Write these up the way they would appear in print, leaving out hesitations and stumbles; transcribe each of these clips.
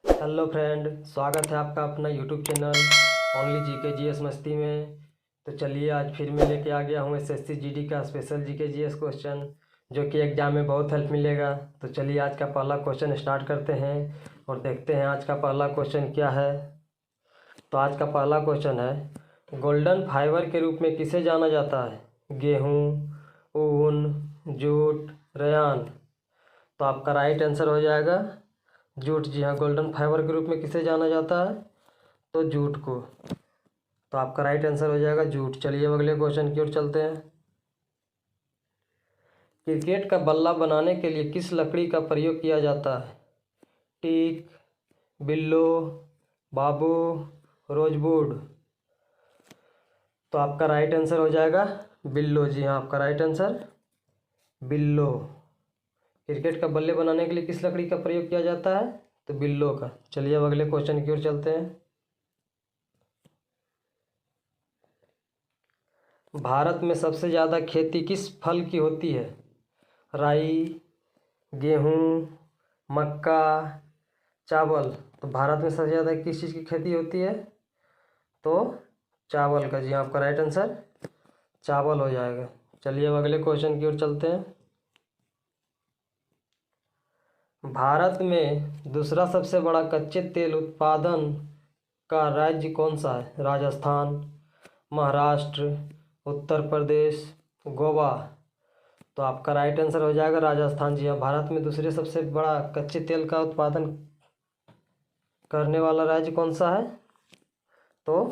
Hello friend, स्वागत है आपका अपना YouTube channel only GK GS मस्ती में। तो चलिए आज फिर मैं लेके आ गया हूँ एसएससी जीडी का स्पेशल जीके जीएस क्वेश्चन, जो कि एग्ज़ाम में बहुत हेल्प मिलेगा। तो चलिए आज का पहला क्वेश्चन स्टार्ट करते हैं और देखते हैं आज का पहला क्वेश्चन क्या है। तो आज का पहला क्वेश्चन है, गोल्डन फाइबर के रूप में किसे जाना जाता है? गेहूँ, ऊन, जूट, रेयान। तो आपका राइट आंसर हो जाएगा जूट। जी हाँ, गोल्डन फाइबर के रूप में किसे जाना जाता है? तो जूट को। तो आपका राइट आंसर हो जाएगा जूट। चलिए अब अगले क्वेश्चन की ओर चलते हैं। क्रिकेट का बल्ला बनाने के लिए किस लकड़ी का प्रयोग किया जाता है? टीक, बिल्लो, बाबू, रोजवुड। तो आपका राइट आंसर हो जाएगा बिल्लो। जी हाँ, आपका राइट आंसर बिल्लो। क्रिकेट का बल्ले बनाने के लिए किस लकड़ी का प्रयोग किया जाता है? तो बिल्लो का। चलिए अब अगले क्वेश्चन की ओर चलते हैं। भारत में सबसे ज़्यादा खेती किस फल की होती है? राई, गेहूँ, मक्का, चावल। तो भारत में सबसे ज़्यादा किस चीज़ की खेती होती है? तो चावल का। जी आपका राइट आंसर चावल हो जाएगा। चलिए अब अगले क्वेश्चन की ओर चलते हैं। भारत में दूसरा सबसे बड़ा कच्चे तेल उत्पादन का राज्य कौन सा है? राजस्थान, महाराष्ट्र, उत्तर प्रदेश, गोवा। तो आपका राइट आंसर हो जाएगा राजस्थान। जी हाँ, भारत में दूसरे सबसे बड़ा कच्चे तेल का उत्पादन करने वाला राज्य कौन सा है? तो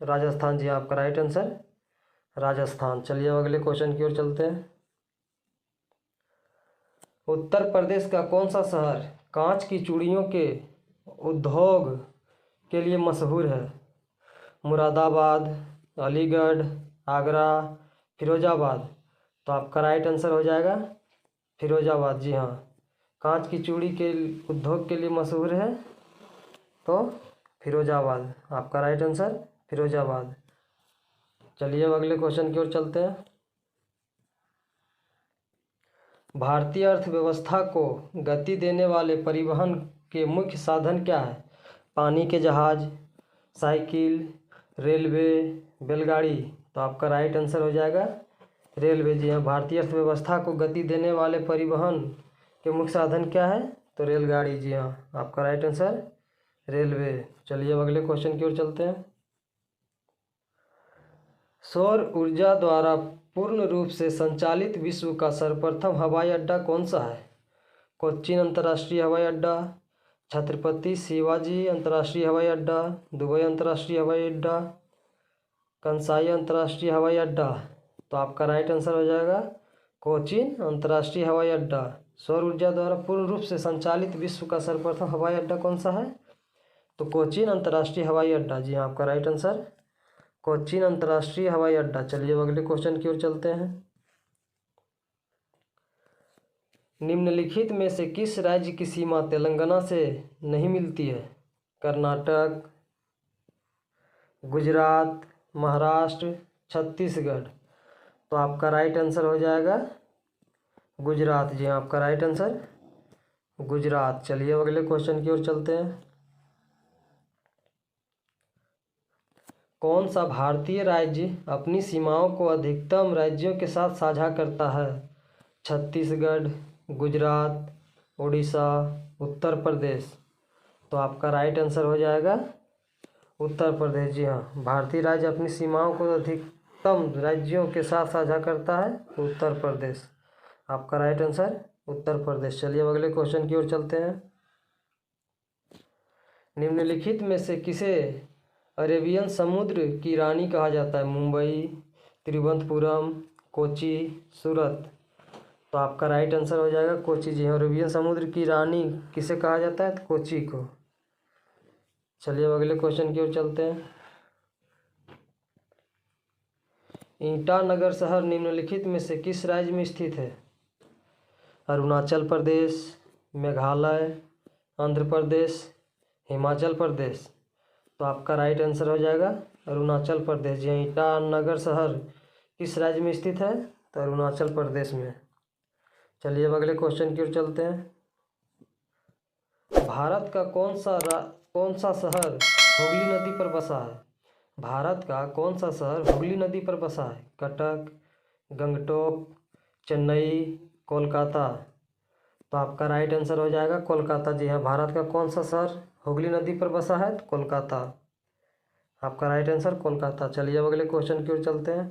राजस्थान। जी हाँ, आपका राइट आंसर राजस्थान। चलिए अब अगले क्वेश्चन की ओर चलते हैं। उत्तर प्रदेश का कौन सा शहर कांच की चूड़ियों के उद्योग के लिए मशहूर है? मुरादाबाद, अलीगढ़, आगरा, फिरोजाबाद। तो आपका राइट आंसर हो जाएगा फिरोजाबाद। जी हाँ, कांच की चूड़ी के उद्योग के लिए मशहूर है तो फिरोजाबाद। आपका राइट आंसर फिरोजाबाद। चलिए अब अगले क्वेश्चन की ओर चलते हैं। भारतीय अर्थव्यवस्था को गति देने वाले परिवहन के मुख्य साधन क्या है? पानी के जहाज, साइकिल, रेलवे, बैलगाड़ी। तो आपका राइट आंसर हो जाएगा रेलवे। जी हाँ, भारतीय अर्थव्यवस्था को गति देने वाले परिवहन के मुख्य साधन क्या है? तो रेलगाड़ी। जी हाँ, आपका राइट आंसर रेलवे। चलिए अब अगले क्वेश्चन की ओर चलते हैं। सौर ऊर्जा द्वारा पूर्ण रूप से संचालित विश्व का सर्वप्रथम हवाई अड्डा कौन सा है? कोच्चि अंतर्राष्ट्रीय हवाई अड्डा, छत्रपति शिवाजी अंतर्राष्ट्रीय हवाई अड्डा, दुबई अंतर्राष्ट्रीय हवाई अड्डा, कंसाई अंतर्राष्ट्रीय हवाई अड्डा। तो आपका राइट आंसर हो जाएगा कोचीन अंतर्राष्ट्रीय हवाई अड्डा। सौर ऊर्जा द्वारा पूर्ण रूप से संचालित विश्व का सर्वप्रथम हवाई अड्डा कौन सा है? तो कोचीन अंतर्राष्ट्रीय हवाई अड्डा। जी हाँ, आपका राइट आंसर कोचीन अंतर्राष्ट्रीय हवाई अड्डा। चलिए अब अगले क्वेश्चन की ओर चलते हैं। निम्नलिखित में से किस राज्य की सीमा तेलंगाना से नहीं मिलती है? कर्नाटक, गुजरात, महाराष्ट्र, छत्तीसगढ़। तो आपका राइट आंसर हो जाएगा गुजरात। जी हाँ, आपका राइट आंसर गुजरात। चलिए अब अगले क्वेश्चन की ओर चलते हैं। कौन सा भारतीय राज्य अपनी सीमाओं को अधिकतम राज्यों के साथ साझा करता है? छत्तीसगढ़, गुजरात, उड़ीसा, उत्तर प्रदेश। तो आपका राइट आंसर हो जाएगा उत्तर प्रदेश। जी हाँ, भारतीय राज्य अपनी सीमाओं को अधिकतम राज्यों के साथ साझा करता है उत्तर प्रदेश। आपका राइट आंसर उत्तर प्रदेश। चलिए अब अगले क्वेश्चन की ओर चलते हैं। निम्नलिखित में से किसे अरेबियन समुद्र की रानी कहा जाता है? मुंबई, तिरुवनंतपुरम, कोची, सूरत। तो आपका राइट आंसर हो जाएगा कोची। जी हाँ, अरेबियन समुद्र की रानी किसे कहा जाता है? तो कोची को। चलिए अब अगले क्वेश्चन की ओर चलते हैं। ईटानगर शहर निम्नलिखित में से किस राज्य में स्थित है? अरुणाचल प्रदेश, मेघालय, आंध्र प्रदेश, हिमाचल प्रदेश। तो आपका राइट आंसर हो जाएगा अरुणाचल प्रदेश। जी हाँ, ईटानगर शहर किस राज्य में स्थित है? तो अरुणाचल प्रदेश में। चलिए अब अगले क्वेश्चन की ओर चलते हैं। भारत का कौन सा शहर हुगली नदी पर बसा है? भारत का कौन सा शहर हुगली नदी पर बसा है? कटक, गंगटोक, चेन्नई, कोलकाता। तो आपका राइट आंसर हो जाएगा कोलकाता। जी हाँ, भारत का कौन सा शहर हुगली नदी पर बसा है? कोलकाता। आपका राइट आंसर कोलकाता। चलिए अब अगले क्वेश्चन की ओर चलते हैं।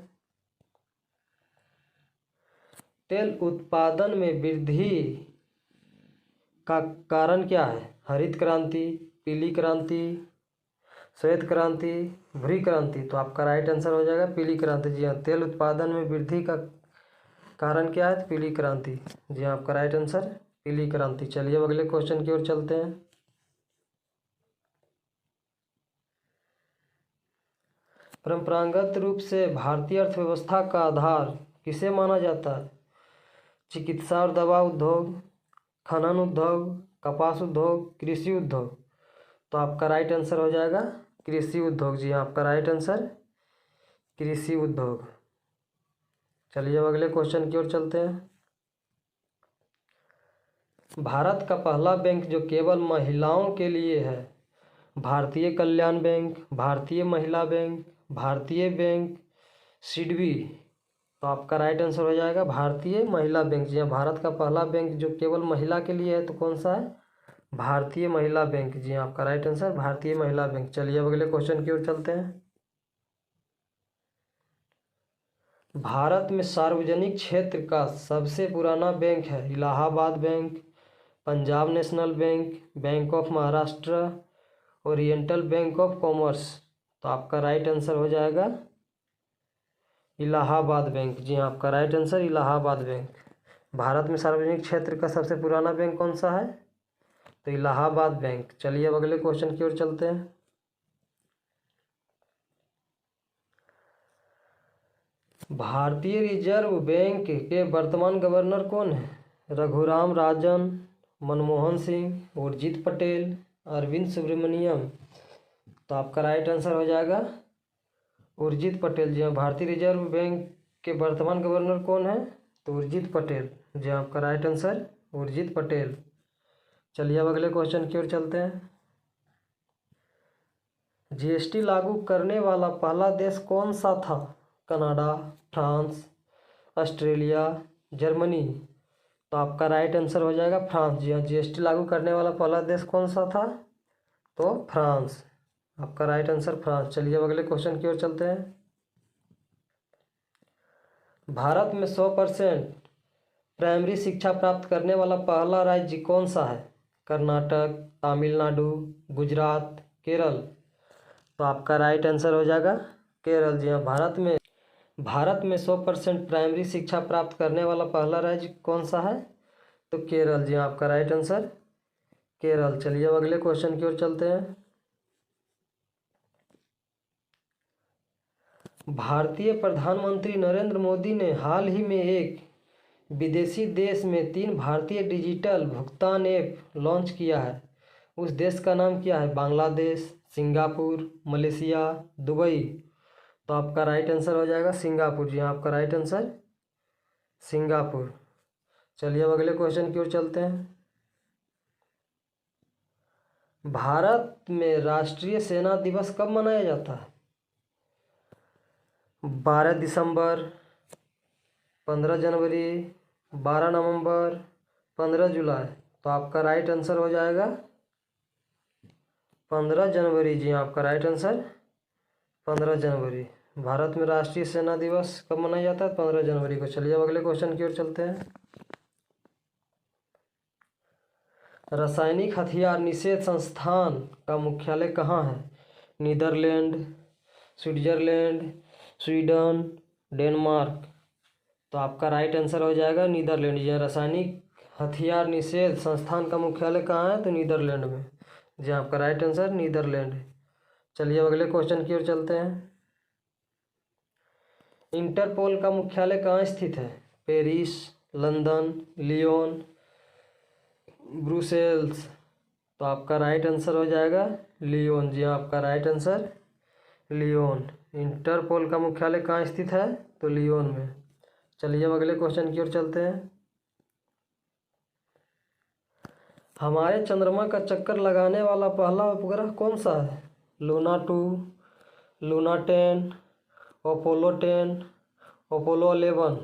तेल उत्पादन में वृद्धि का कारण क्या है? हरित क्रांति, पीली क्रांति, श्वेत क्रांति, भूरी क्रांति। तो आपका राइट आंसर हो जाएगा पीली क्रांति। जी हाँ, तेल उत्पादन में वृद्धि का कारण क्या है? पीली क्रांति। जी हाँ, आपका राइट आंसर पीली क्रांति। चलिए अब अगले क्वेश्चन की ओर चलते हैं। परंपरागत रूप से भारतीय अर्थव्यवस्था का आधार किसे माना जाता है? चिकित्सा और दवा उद्योग, खनन उद्योग, कपास उद्योग, कृषि उद्योग। तो आपका राइट आंसर हो जाएगा कृषि उद्योग। जी हाँ, आपका राइट आंसर कृषि उद्योग। चलिए अब अगले क्वेश्चन की ओर चलते हैं। भारत का पहला बैंक जो केवल महिलाओं के लिए है? भारतीय कल्याण बैंक, भारतीय महिला बैंक, भारतीय बैंक, सिडबी। तो आपका राइट आंसर हो जाएगा भारतीय महिला बैंक। जी हाँ, भारत का पहला बैंक जो केवल महिला के लिए है तो कौन सा है? भारतीय महिला बैंक। जी हाँ, आपका राइट आंसर भारतीय महिला बैंक। चलिए अब अगले क्वेश्चन की ओर चलते हैं। भारत में सार्वजनिक क्षेत्र का सबसे पुराना बैंक है? Allahabad bank, Punjab national bank, bank of Maharashtra, oriental bank of commerce. तो आपका राइट आंसर हो जाएगा इलाहाबाद बैंक। जी हाँ, आपका right answer Allahabad bank. Bharat में सार्वजनिक क्षेत्र का सबसे पुराना बैंक कौन सा है? तो इलाहाबाद बैंक। चलिए अब अगले क्वेश्चन की ओर चलते हैं। भारतीय रिजर्व बैंक के वर्तमान गवर्नर कौन है? रघुराम राजन, मनमोहन सिंह, उर्जित पटेल, अरविंद सुब्रमण्यम। तो आपका राइट आंसर हो जाएगा उर्जित पटेल। जी हाँ, भारतीय रिजर्व बैंक के वर्तमान गवर्नर कौन है? तो उर्जित पटेल। जी हाँ, आपका राइट आंसर उर्जित पटेल। चलिए अब अगले क्वेश्चन की ओर चलते हैं। जीएसटी लागू करने वाला पहला देश कौन सा था? Canada, France, Australia, Germany. तो आपका राइट आंसर हो जाएगा फ्रांस। जी हाँ, जीएसटी लागू करने वाला पहला देश कौन सा था? तो फ्रांस। आपका राइट आंसर फ्रांस। चलिए अब अगले क्वेश्चन की ओर चलते हैं। भारत में 100% प्राइमरी शिक्षा प्राप्त करने वाला पहला राज्य कौन सा है? कर्नाटक, तमिलनाडु, गुजरात, केरल। तो आपका राइट आंसर हो जाएगा केरल। जी हाँ, भारत में 100% प्राइमरी शिक्षा प्राप्त करने वाला पहला राज्य कौन सा है? तो केरल। जी हाँ, आपका राइट आंसर केरल। चलिए अब अगले क्वेश्चन की ओर चलते हैं। भारतीय प्रधानमंत्री नरेंद्र मोदी ने हाल ही में एक विदेशी देश में 3 भारतीय डिजिटल भुगतान ऐप लॉन्च किया है। उस देश का नाम क्या है? Bangladesh, Singapore, Malaysia, Dubai. तो आपका राइट आंसर हो जाएगा सिंगापुर। जी हाँ, आपका राइट आंसर सिंगापुर। चलिए अब अगले क्वेश्चन की ओर चलते हैं। भारत में राष्ट्रीय सेना दिवस कब मनाया जाता है? 12 दिसंबर, 15 जनवरी, 12 नवंबर, 15 जुलाई। तो आपका राइट आंसर हो जाएगा 15 जनवरी। जी हाँ, आपका राइट आंसर 15 जनवरी। भारत में राष्ट्रीय सेना दिवस कब मनाया जाता है? 15 जनवरी को। चलिए अब अगले क्वेश्चन की ओर चलते हैं। रासायनिक हथियार निषेध संस्थान का मुख्यालय कहाँ है? Netherland, Switzerland, Sweden, Denmark. तो आपका राइट आंसर हो जाएगा नीदरलैंड। यह रासायनिक हथियार निषेध संस्थान का मुख्यालय कहाँ है? तो नीदरलैंड में। जी आपका राइट आंसर नीदरलैंड। चलिए अब अगले क्वेश्चन की ओर चलते हैं। इंटरपोल का मुख्यालय कहाँ स्थित है? Paris, London, Lyon, Brussels. तो आपका राइट आंसर हो जाएगा लियोन। जी आपका राइट आंसर लियोन। इंटरपोल का मुख्यालय कहाँ स्थित है? तो लियोन में। चलिए अब अगले क्वेश्चन की ओर चलते हैं। हमारे चंद्रमा का चक्कर लगाने वाला पहला उपग्रह कौन सा है? Luna 2, Luna 10, Apollo 10, Apollo 11।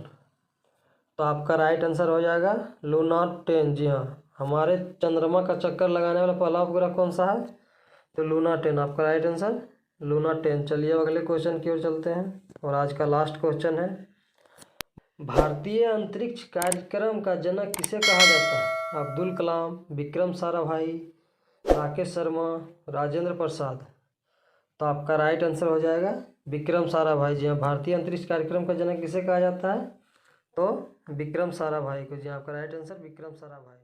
तो आपका राइट आंसर हो जाएगा लूना 10। जी हाँ, हमारे चंद्रमा का चक्कर लगाने वाला पहला उपग्रह कौन सा है? तो लूना 10 आपका राइट आंसर, लूना 10। चलिए अगले क्वेश्चन की ओर चलते हैं और आज का लास्ट क्वेश्चन है, भारतीय अंतरिक्ष कार्यक्रम का जनक किसे कहा जाता है? अब्दुल कलाम, विक्रम साराभाई, राकेश शर्मा, राजेंद्र प्रसाद। तो आपका राइट आंसर हो जाएगा विक्रम साराभाई। जी हाँ, भारतीय अंतरिक्ष कार्यक्रम का जनक किसे कहा जाता है? तो विक्रम साराभाई को। जी हाँ, आपका राइट आंसर विक्रम साराभाई।